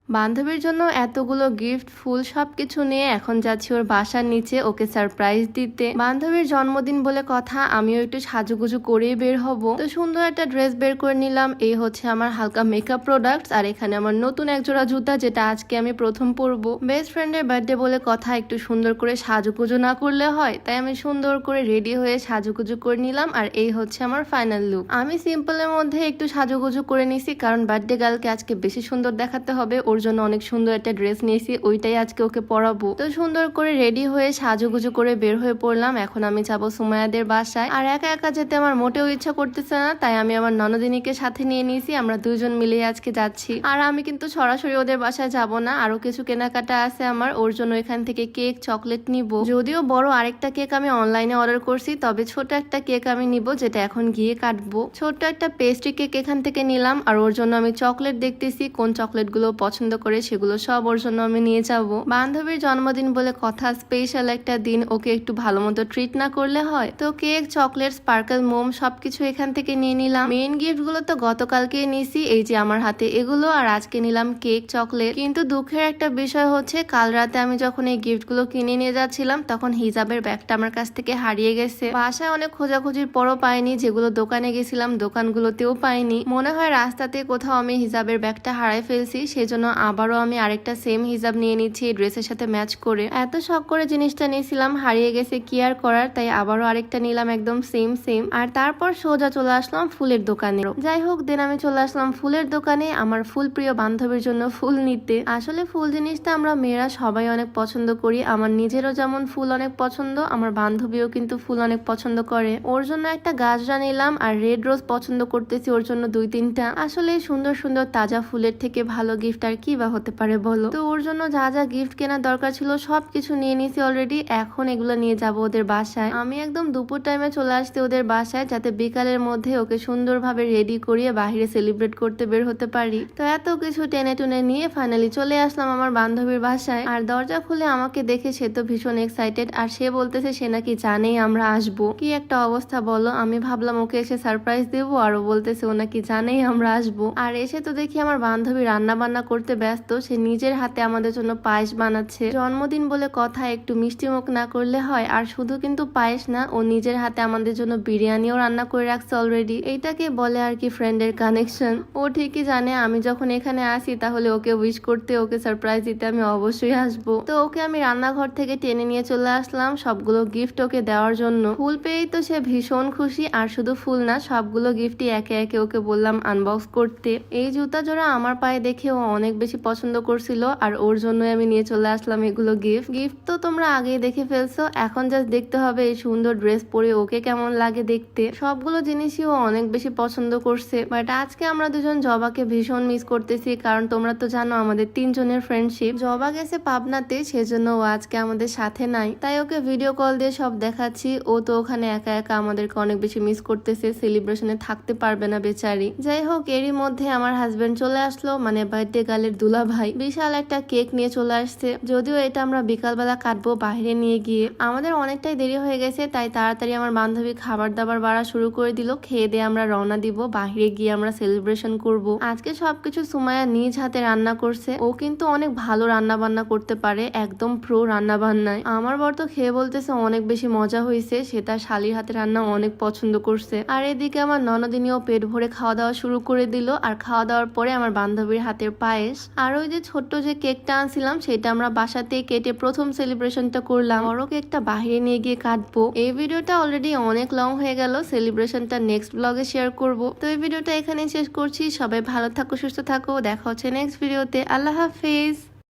বান্ধবীর জন্য এতগুলো গিফট ফুল সবকিছু নিয়ে এখন যাচ্ছি ওর বাসার নিচে ওকে সারপ্রাইজ দিতে। বান্ধবীর জন্মদিন বলে কথা, আমিও একটু সাজুগুজু করেই বের হব। তো সুন্দর একটা ড্রেস বের করে নিলাম। এই হচ্ছে আমার হালকা মেকআপ প্রোডাক্টস, আর এখানে আমার নতুন এক জোড়া জুতা যেটা আজকে আমি প্রথম পরবো। বেস্ট ফ্রেন্ডের বার্থডে বলে কথা, একটু সুন্দর করে সাজুগুজু না করলে হয়, তাই আমি সুন্দর করে রেডি হয়ে সাজুগুজু করে নিলাম। আর এই হচ্ছে আমার ফাইনাল লুক। আমি সিম্পলের মধ্যে একটু সাজুগুজু করে নিছি, কারণ বার্থডে গার্লকে আজকে বেশি সুন্দর দেখাতে হবে। ওর জন্য অনেক সুন্দর একটা ড্রেস নিয়েছি, ওইটাই আজকে ওকে পরাবো। তো সুন্দর করে রেডি হয়ে সাজুগুজু করে বের হয়ে পড়লাম। এখন আমি যাবো সুমায়াদের বাসায়। আর একা একা যেতে আমার মোটেও ইচ্ছা করতেছে না, তাই আমি আমার ননদিনীকে সাথে নিয়ে নিয়েছি। আমরা দুইজন মিলে আজকে যাচ্ছি। আর আমি কিন্তু সরাসরি ওদের বাসায় যাব না, আরো কিছু কেনাকাটা আছে আমার। ওর জন্য এখান থেকে কেক চকলেট নিব। যদিও বড় আরেকটা কেক আমি অনলাইনে অর্ডার করছি, তবে ছোট একটা কেক আমি নিব, যেটা এখন গিয়ে কাটবো। ছোট্ট একটা পেস্ট্রি কেক এখান থেকে নিলাম। আর ওর জন্য আমি চকলেট দেখতেছি, কোন চকলেট গুলো পছন্দ করে সেগুলো সব ওর জন্য আমি নিয়ে যাব। বান্ধবীর জন্মদিন বলে কথা, স্পেশাল একটা দিন, ওকে একটু ভালো মতো ট্রিট না করলে হয়। তো কেক, চকলেট, স্পার্কেল, মোম সবকিছু এখান থেকে নিয়ে নিলাম। মেইন গিফট গুলো তো গতকালকে নিয়েছি, এই যে আমার হাতে এগুলো, আর আজকে নিলাম কেক, চকলেট। কিন্তু দুঃখের একটা বিষয় হচ্ছে, কাল রাতে আমি যখন এই গিফট গুলো কিনে নিয়ে যাচ্ছিলাম, তখন হিজাবের ব্যাগটা আমার কাছ থেকে হারিয়ে গেছে। বাসায় অনেক খোঁজাখুঁজির পরও পাইনি, যেগুলো দোকানে গেছিলাম দোকানগুলোতেও পাইনি। মনে হয় রাস্তাতে কোথাও আমি হিজাবের ব্যাগটা হারাই ফেলছি, সেজন্য আবারও আমি আরেকটা সেম হিজাব নিয়ে নিচ্ছি এই ড্রেসের সাথে ম্যাচ করে। এত শখ করে জিনিসটা নিয়েছিলাম, হারিয়ে গেছে, কি আর করার, তাই আবারও আরেকটা নিলাম একদম সেম সেম। আর তারপর সোজা চলে আসলাম ফুলের দোকানে। যাই হোক, দেন আমি চলে আসলাম ফুলের দোকানে আমার ফুল প্রিয় বান্ধবীর জন্য ফুল নিতে। আসলে ফুল জিনিসটা আমরা মেয়েরা সবাই অনেক পছন্দ করি। আমার নিজেরও যেমন ফুল অনেক পছন্দ, আমার বান্ধবীও কিন্তু ফুল অনেক পছন্দ করে। ওর জন্য একটা গাজরা নিলাম, আর রেড রোজ পছন্দ করতেছি ওর জন্য 2-3টা। আসলে সুন্দর সুন্দর তাজা ফুলের থেকে ভালো গিফট আর কি বা হতে পারে বলো। তো ওর জন্য যা যা গিফট কেনার দরকার ছিল সবকিছু নিয়ে নিছি অলরেডি। এখন এগুলো নিয়ে যাব ওদের বাসায়। আমি একদম দুপুর টাইমে চলে আসছি ওদের বাসায়, যাতে বিকালের মধ্যে ওকে সুন্দরভাবে রেডি করিয়ে বাহিরে সেলিব্রেট করতে বের হতে পারি। তো এত কিছু টেনে টুনে নিয়ে ফাইনালি চলে আসলাম আমার বান্ধবীর বাসায়। আর দরজা খুলে আমাকে দেখে সে তো ভীষণ এক্সাইটেড, আর সে বলতেছে সে নাকি জানেই আমরা আসবো। কি একটা অবস্থা বলো। আমি ভাবলাম ওকে এসে সারপ্রাইজ দেবো, আর ও বলতেছে ও নাকি জানেই আমরা আসবো। আর এসে তো দেখি আমার বান্ধবী রান্না বান্না করতে ব্যস্ত। সে নিজের হাতে আমাদের জন্য পায়েস বানাচ্ছে। জন্মদিন বলে কথা, একটু মিষ্টি মুখ না করলে হয়। আর শুধু কিন্তু পায়েস না, ও নিজের হাতে আমাদের জন্য বিরিয়ানিও রান্না করে রাখছে অলরেডি। এইটাকে বলে আর কি ফ্রেন্ডের কানেকশন। ও ঠিকই জানে আমি যখন এখানে আসি, তাহলে ওকে উইশ করতে, ওকে সারপ্রাইজ দিতে আমি অবশ্যই আসবো। তো ওকে আমি রান্নাঘর থেকে টেনে নিয়ে চলে আসলাম সবগুলো গিফট ওকে দেওয়ার জন্য। ফুল পেয়েই তো সে ভীষণ খুশি। আর শুধু ফুল না, সবগুলো গিফটই একে একে ওকে বললাম আনবক্স করতে। এই জুতা জোড়া আমার পায়ে দেখে ও অনেক বেশি পছন্দ করছিল, আর ওর জন্যই আমি নিয়ে চলে আসলাম এগুলো গিফট। গিফট তো তোমরা আগেই দেখে ফেলছো, এখন জাস্ট দেখতে হবে এই সুন্দর ড্রেস পরে ওকে কেমন লাগে দেখতে। সবগুলো জিনিসই ও অনেক বেশি পছন্দ করছে। বাট আজকে আমরা দুজন জবাকে ভীষণ মিস করতেছি, কারণ তোমরা তো জানো আমাদের 3 জনের ফ্রেন্ডশিপ। জবা গেছে পাবনাতে, সেজন্য ও আজকে আমাদের সাথে নাই। তাই ওকে ভিডিও কল দিয়ে সব দেখাচ্ছি। ও তো ওখানে একা একা আমাদেরকে অনেক বেশি মিস করতেছে, সেলিব্রেশনে থাকতে পারবে না বেচারি। যাই হোক, এরই মধ্যে আমার হাজবেন্ড চলে আসলো, মানে বার্থডে গার্লের দুলা ভাই। বিশাল একটা কেক নিয়ে চলে আসছে। যদিও এটা আমরা বিকালবেলা কাটবো বাইরে নিয়ে গিয়ে। আমাদের অনেকটাই দেরি হয়ে গেছে, তাই তাড়াতাড়ি আমার বান্ধবী খাবার দাবার বাড়া শুরু করে দিল। খেয়ে দিয়ে আমরা রওনা দিব, বাহিরে গিয়ে আমরা সেলিব্রেশন করব। আজকে সবকিছু সুমাইয়া নিজ হাতে রান্না করছে। ও কিন্তু অনেক ভালো রান্না বান্না করতে পারে, একদম প্রো রান্না বান্নায়। আমার বর তো খেয়ে বলতেছে অনেক বেশি মজা হয়েছে, সে তার শালির হাতে রান্না অনেক পছন্দ করছে। আর এদিকে আমার ননদিনীও পেট ভরে খাওয়া দাওয়া শুরু করে দিল। আর খাওয়া দাওয়ার পরে আমার বান্ধবীর হাতের পায়েস আর ওই যে ছোট্ট যে কেকটা আনছিলাম, সেটা আমরা বাসাতেই কেটে প্রথম সেলিব্রেশনটা করলাম। বড় কেকটা বাহিরে নিয়ে গিয়ে কাটবো। এই ভিডিওটা অলরেডি অনেক লং হয়ে গেল, সেলিব্রেশনটা নেক্সট ব্লগে শেয়ার করব। তো এই ভিডিওটা এখানে শেষ করছি। সবাই ভালো থাকো, সুস্থ থাকো, দেখা হচ্ছে নেক্সট ভিডিওতে। আল্লাহ হাফেজ।